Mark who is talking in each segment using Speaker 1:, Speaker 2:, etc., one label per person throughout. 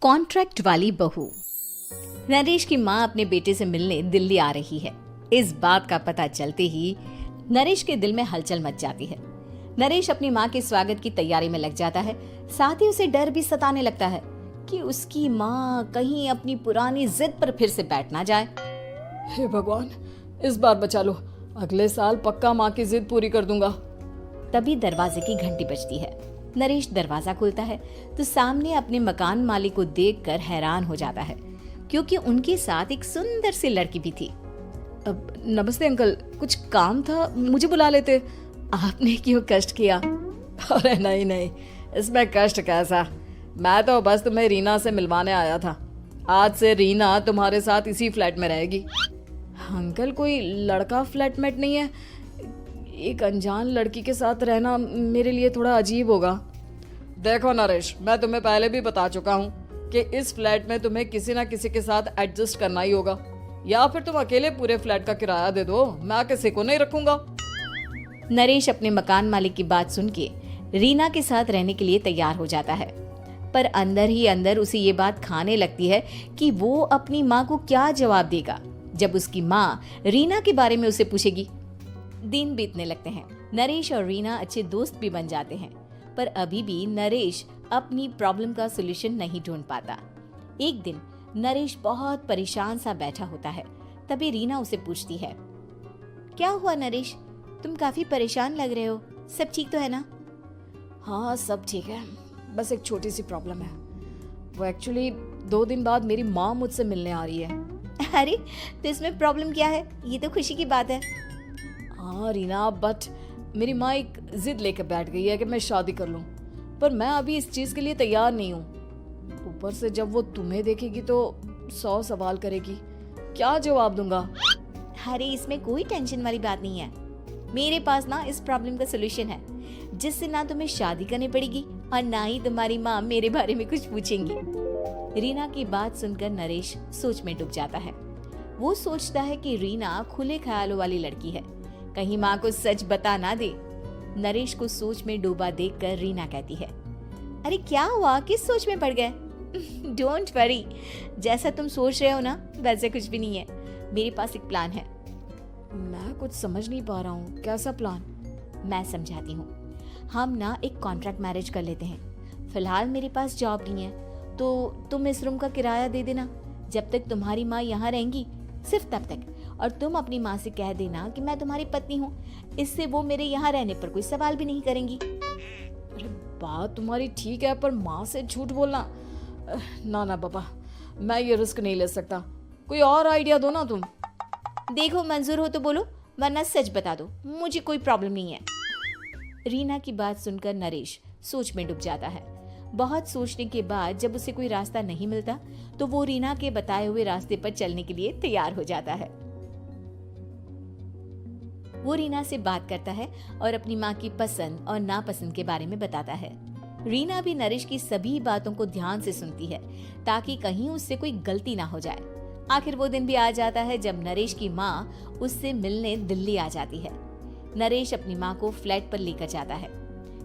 Speaker 1: Contract वाली बहू। नरेश की माँ अपने बेटे से मिलने दिल्ली आ रही है। इस बात का पता चलते ही नरेश के दिल में हलचल मच जाती है। नरेश अपनी माँ के स्वागत की तैयारी में लग जाता है। साथ ही उसे डर भी सताने लगता है कि उसकी माँ कहीं अपनी पुरानी जिद पर फिर से बैठ ना जाए।
Speaker 2: हे भगवान, इस बार बचा लो। अगले साल पक्का माँ की जिद पूरी कर दूंगा।
Speaker 1: तभी दरवाजे की घंटी बजती है। नरेश दरवाजा खोलता है तो सामने अपने मकान मालिक को देखकर हैरान हो जाता है, क्योंकि उनके साथ एक सुंदर सी लड़की भी थी।
Speaker 2: अब नमस्ते अंकल, कुछ काम था, मुझे बुला लेते। आपने क्यों कष्ट किया? अरे नहीं नहीं, इसमें कष्ट कैसा। मैं तो बस तुम्हें रीना से मिलवाने आया था। आज से रीना तुम्हारे साथ इसी फ्लैट में रहेगी। अंकल, कोई लड़का फ्लैटमेट नहीं है? एक अनजान लड़की के साथ रहना मेरे लिए थोड़ा अजीब होगा। देखो नरेश, मैं तुम्हें पहले भी बता चुका हूँ कि इस फ्लैट में तुम्हें किसी ना किसी के साथ एडजस्ट करना ही होगा, या फिर तुम अकेले पूरे फ्लैट का किराया दे दो, मैं किसी को नहीं रखूंगा।
Speaker 1: नरेश अपने मकान मालिक की बात सुन के रीना के साथ रहने के लिए तैयार हो जाता है, पर अंदर ही अंदर उसे ये बात खाने लगती है कि वो अपनी माँ को क्या जवाब देगा जब उसकी माँ रीना के बारे में उसे पूछेगी। दिन बीतने लगते हैं। नरेश और रीना अच्छे दोस्त भी बन जाते हैं, पर अभी भी नरेश अपनी प्रॉब्लम का सॉल्यूशन नहीं ढूंढ पाता। एक दिन नरेश बहुत परेशान सा बैठा होता है। तभी रीना उसे पूछती है, क्या हुआ नरेश, तुम काफी परेशान लग रहे हो, सब ठीक तो है ना?
Speaker 2: हाँ सब ठीक है, बस एक छोटी सी प्रॉब्लम है। वो एक्चुअली 2 दिन बाद मेरी माँ मुझसे मिलने आ रही है।
Speaker 1: अरे तो इसमें प्रॉब्लम क्या है, ये तो खुशी की बात है।
Speaker 2: हाँ रीना, बट मेरी माँ एक जिद लेकर बैठ गई है कि मैं शादी कर लूँ, पर मैं अभी इस चीज़ के लिए तैयार नहीं हूँ। ऊपर से जब वो तुम्हें देखेगी तो 100 सवाल करेगी, क्या जवाब दूंगा?
Speaker 1: अरे इसमें कोई टेंशन वाली बात नहीं है। मेरे पास ना इस प्रॉब्लम का सलूशन है, जिससे ना तुम्हें शादी करनी पड़ेगी और ना ही तुम्हारी माँ मेरे बारे में कुछ पूछेंगी। रीना की बात सुनकर नरेश सोच में डूब जाता है। वो सोचता है कि रीना खुले ख्यालों वाली लड़की है, कहीं माँ को सच बता ना दे। नरेश को सोच में डूबा देखकर रीना कहती है, अरे क्या हुआ, किस सोच में पड़ गए? डोंट वरी, जैसा तुम सोच रहे हो ना वैसे कुछ भी नहीं है। मेरे पास एक प्लान है।
Speaker 2: मैं कुछ समझ नहीं पा रहा हूँ, कैसा प्लान?
Speaker 1: मैं समझाती हूँ। हम ना एक कॉन्ट्रैक्ट मैरिज कर लेते हैं। फिलहाल मेरे पास जॉब नहीं है, तो तुम इस रूम का किराया दे देना जब तक तुम्हारी माँ यहाँ रहेंगी, सिर्फ तब तक। और तुम अपनी माँ से कह देना कि मैं तुम्हारी पत्नी हूँ, इससे वो मेरे यहाँ रहने पर कोई सवाल भी नहीं करेंगी।
Speaker 2: अरे बात तुम्हारी ठीक है, पर माँ से झूठ बोलना, ना ना पापा, मैं ये रिस्क नहीं ले सकता। कोई और आइडिया दो ना तुम।
Speaker 1: देखो मंजूर हो तो बोलो, वरना सच बता दो, मुझे कोई प्रॉब्लम नहीं है। रीना की बात सुनकर नरेश सोच में डूब जाता है। बहुत सोचने के बाद जब उसे कोई रास्ता नहीं मिलता तो वो रीना के बताए हुए रास्ते पर चलने के लिए तैयार हो जाता है। वो रीना से बात करता है और अपनी माँ की पसंद और नापसंद के बारे में बताता है। रीना भी नरेश की सभी बातों को ध्यान से सुनती है, ताकि कहीं उससे कोई गलती ना हो जाए। आखिर वो दिन भी आ जाता है जब नरेश की माँ उससे मिलने दिल्ली आ जाती है। नरेश अपनी माँ को फ्लैट पर लेकर जाता है।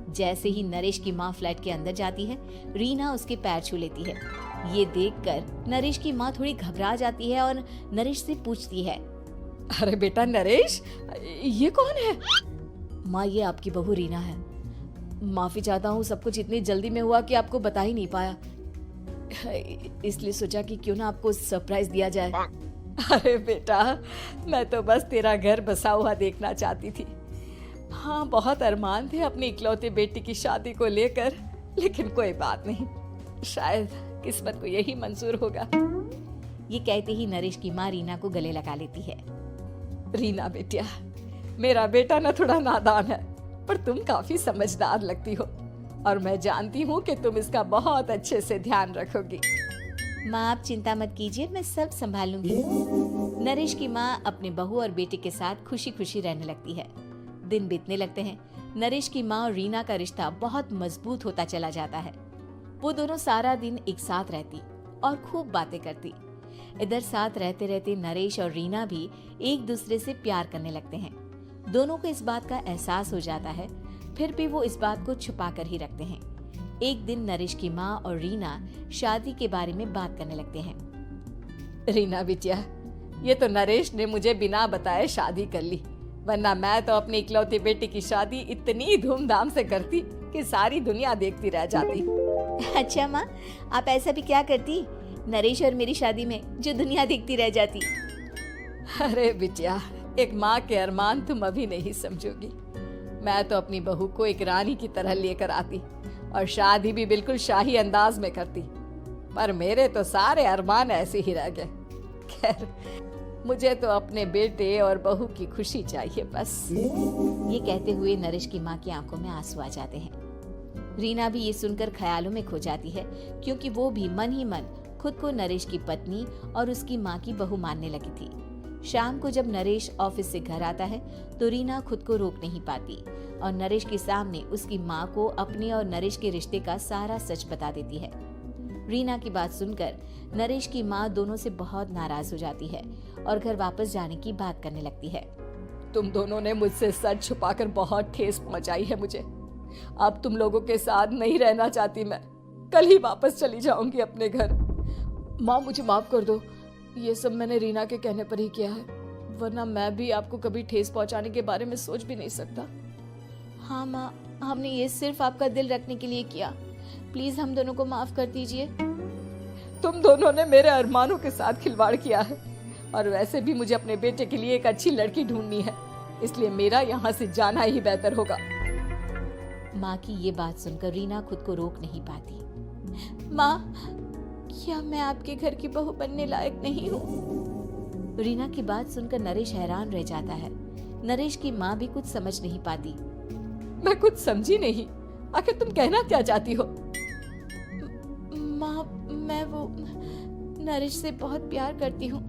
Speaker 1: जैसे ही नरेश की माँ फ्लैट के अंदर जाती है, रीना उसके पैर छू लेती है। ये देखकर नरेश की माँ थोड़ी घबरा जाती है और नरेश से पूछती है,
Speaker 2: अरे बेटा नरेश, ये कौन है?
Speaker 1: माँ ये आपकी बहू रीना है।
Speaker 2: माफी चाहता हूँ, सब कुछ इतनी जल्दी में हुआ कि आपको बता ही नहीं पाया, इसलिए सोचा कि क्यों ना आपको सरप्राइज दिया जाए। अरे बेटा, मैं तो बस तेरा घर बसा हुआ देखना चाहती थी। हाँ, बहुत अरमान थे अपनी इकलौते बेटी की शादी को लेकर, लेकिन कोई बात नहीं, शायद किस्मत को यही मंजूर होगा।
Speaker 1: ये कहते ही नरेश की माँ रीना को गले लगा लेती है।
Speaker 2: रीना बेटिया, मेरा बेटा ना थोड़ा नादान है, पर तुम काफी समझदार लगती हो, और मैं जानती हूँ कि तुम इसका बहुत अच्छे से ध्यान रखोगी।
Speaker 1: माँ आप चिंता मत कीजिए, मैं सब संभाल लूंगी। नरेश की माँ अपने बहू और बेटे के साथ खुशी खुशी रहने लगती है। दिन बीतने लगते हैं। नरेश की माँ और रीना का रिश्ता बहुत मजबूत होता चला जाता है। वो दोनों सारा दिन एक साथ रहती और खूब बातें करती। इधर साथ रहते रहते नरेश और रीना भी एक दूसरे से प्यार करने लगते हैं। दोनों को इस बात का एहसास हो जाता है, फिर भी वो इस बात को छुपा कर ही रखते हैं। एक दिन नरेश की माँ और रीना शादी के बारे में बात करने लगते हैं।
Speaker 2: रीना बिटिया, ये तो नरेश ने मुझे बिना बताए शादी कर ली, वरना मैं तो अपनी इकलौती बेटी की शादी इतनी धूमधाम से करती कि सारी दुनिया देखती रह जाती।
Speaker 1: अच्छा माँ, आप ऐसा भी क्या करती नरेश और मेरी शादी में जो दुनिया देखती रह जाती?
Speaker 2: अरे बिटिया, एक माँ के अरमान तुम अभी नहीं समझोगी। मैं तो अपनी बहू को एक रानी की तरह लेकर आती और शादी भी बिल्कुल शाही अंदाज में करती, पर मेरे तो सारे अरमान ऐसे ही रह गए। खैर, मुझे तो अपने बेटे और बहू की खुशी चाहिए बस।
Speaker 1: ये कहते हुए नरेश की माँ की आंखों में आंसू आ जाते हैं। रीना भी ये सुनकर ख्यालों में खो जाती है, क्योंकि वो भी मन ही मन खुद को नरेश की पत्नी और उसकी माँ की बहू मानने लगी थी। शाम को जब नरेश ऑफिस से घर आता है तो रीना खुद को रोक नहीं पाती और नरेश के सामने उसकी माँ को अपने और नरेश के रिश्ते का सारा सच बता देती है। रीना की बात सुनकर नरेश की माँ दोनों से बहुत नाराज हो जाती है और घर वापस जाने की बात करने लगती है।
Speaker 2: तुम दोनों ने मुझसे सच छुपाकर बहुत ठेस पहुंचाई है मुझे। अब तुम लोगों के साथ नहीं रहना चाहती मैं, कल ही वापस चली जाऊंगी अपने घर। माँ, मुझे माफ कर दो, ये सब मैंने रीना के कहने पर ही किया है, वरना मैं भी आपको कभी ठेस पहुंचाने के बारे में सोच भी नहीं सकता।
Speaker 1: हाँ माँ, हमने ये सिर्फ आपका दिल रखने के लिए किया, प्लीज हम दोनों को माफ कर दीजिए।
Speaker 2: तुम दोनों ने मेरे अरमानों के साथ खिलवाड़ किया है, और वैसे भी मुझे अपने बेटे के लिए एक अच्छी लड़की ढूंढनी है, इसलिए मेरा यहाँ से जाना ही बेहतर होगा।
Speaker 1: माँ की ये बात सुनकर रीना खुद को रोक नहीं पाती। माँ, क्या मैं आपके घर की बहू बनने लायक नहीं हूँ? रीना की बात सुनकर नरेश हैरान रह जाता है। नरेश की माँ भी कुछ समझ नहीं पाती।
Speaker 2: मैं कुछ समझी नहीं, आखिर तुम कहना क्या चाहती हो?
Speaker 1: माँ, मैं वो नरेश से बहुत प्यार करती हूँ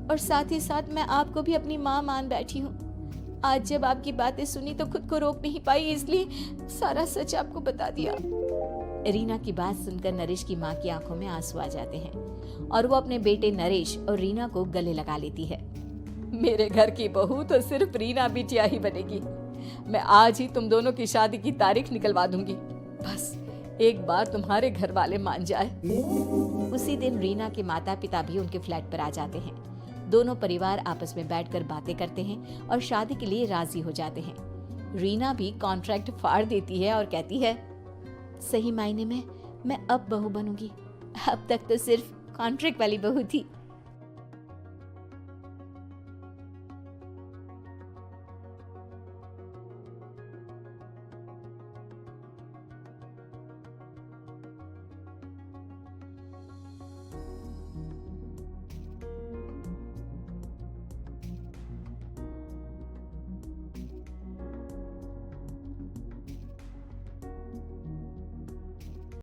Speaker 1: और साथ ही साथ मैं आपको भी अपनी माँ मान बैठी हूँ। आज जब आपकी बातें सुनी तो खुद को रोक नहीं पाई, इसलिए सारा सच आपको बता दिया। रीना की बात सुनकर नरेश की माँ की आंखों में आंसू आ जाते हैं और वो अपने बेटे नरेश और रीना को गले लगा लेती है।
Speaker 2: मेरे घर की बहू तो सिर्फ रीना बिटिया ही बनेगी। मैं आज ही तुम दोनों की शादी की तारीख निकलवा दूंगी, बस एक बार तुम्हारे घर वाले मान जाए।
Speaker 1: उसी दिन रीना के माता पिता भी उनके फ्लैट पर आ जाते हैं। दोनों परिवार आपस में बैठकर बातें करते हैं और शादी के लिए राजी हो जाते हैं। रीना भी कॉन्ट्रैक्ट फाड़ देती है और कहती है, सही मायने में मैं अब बहू बनूंगी, अब तक तो सिर्फ कॉन्ट्रैक्ट वाली बहू थी।